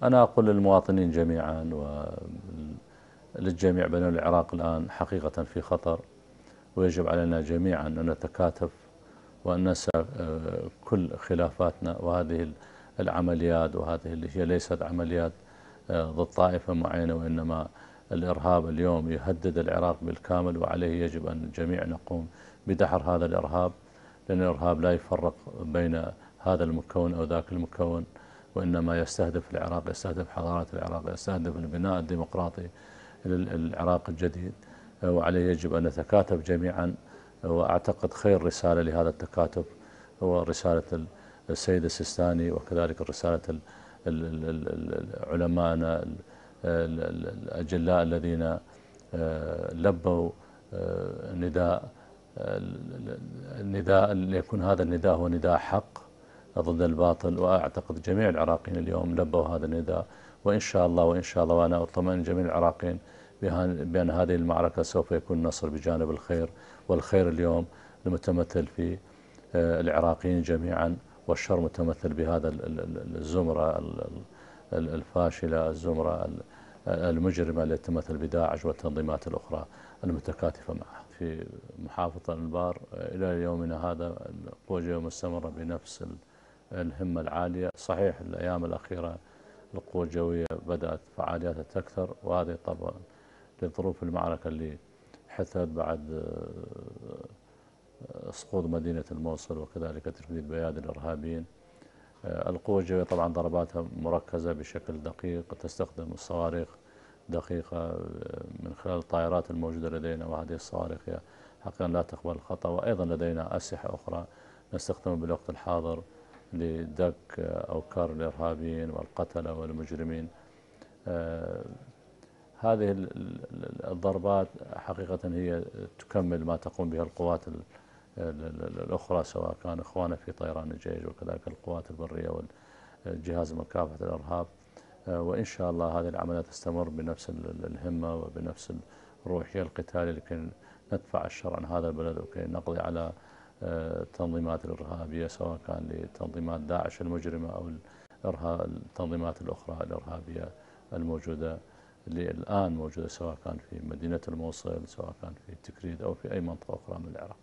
أنا أقول للمواطنين جميعا وللجميع بأن العراق الآن حقيقة في خطر، ويجب علينا جميعا أن نتكاتف وأن ننسى كل خلافاتنا. وهذه العمليات، وهذه اللي هي ليست عمليات ضد طائفة معينة، وإنما الإرهاب اليوم يهدد العراق بالكامل، وعليه يجب أن الجميع نقوم بدحر هذا الإرهاب، لأن الإرهاب لا يفرق بين هذا المكون أو ذاك المكون، وإنما يستهدف العراق، يستهدف حضارة العراق، يستهدف البناء الديمقراطي للعراق الجديد. وعليه يجب أن نتكاتف جميعا. وأعتقد خير رسالة لهذا التكاتف هو رسالة السيد السيستاني، وكذلك رسالة علمائنا الأجلاء الذين لبوا النداء ليكون هذا النداء هو نداء حق ضد الباطل. وأعتقد جميع العراقيين اليوم لبوا هذا النداء، وإن شاء الله وأنا أطمئن جميع العراقيين بأن هذه المعركة سوف يكون النصر بجانب الخير. والخير اليوم المتمثل في العراقيين جميعا، والشر متمثل بهذا الزمرة الفاشلة، الزمرة المجرمة التي تمثل بداعش والتنظيمات الأخرى المتكاتفة معها. في محافظة الأنبار إلى يومنا هذا القوة الجوية مستمرة بنفس الهمة العالية. صحيح الأيام الأخيرة القوة الجوية بدأت فعالياتها تكثر، وهذه طبعا لظروف المعركة اللي حدثت بعد سقوط مدينة الموصل وكذلك تفديد بيادي الإرهابيين. القوة الجوية طبعا ضرباتها مركزة بشكل دقيق، تستخدم الصواريخ دقيقة من خلال الطائرات الموجودة لدينا، وهذه الصواريخ هي حقيقة لا تقبل الخطأ. وأيضا لدينا أسلحة أخرى نستخدمها بالوقت الحاضر لدك أوكار الإرهابيين والقتلة والمجرمين. هذه الضربات حقيقة هي تكمل ما تقوم به القوات الأخرى، سواء كان إخواننا في طيران الجيش وكذلك القوات البرية والجهاز مكافحة الإرهاب. وإن شاء الله هذه العمليات تستمر بنفس الهمة وبنفس الروحية القتالية لكي ندفع الشر عن هذا البلد، وكي نقضي على التنظيمات الإرهابية، سواء كان لتنظيمات داعش المجرمة أو التنظيمات الأخرى الإرهابية الموجودة اللي الآن موجودة، سواء كان في مدينة الموصل، سواء كان في تكريت أو في أي منطقة أخرى من العراق.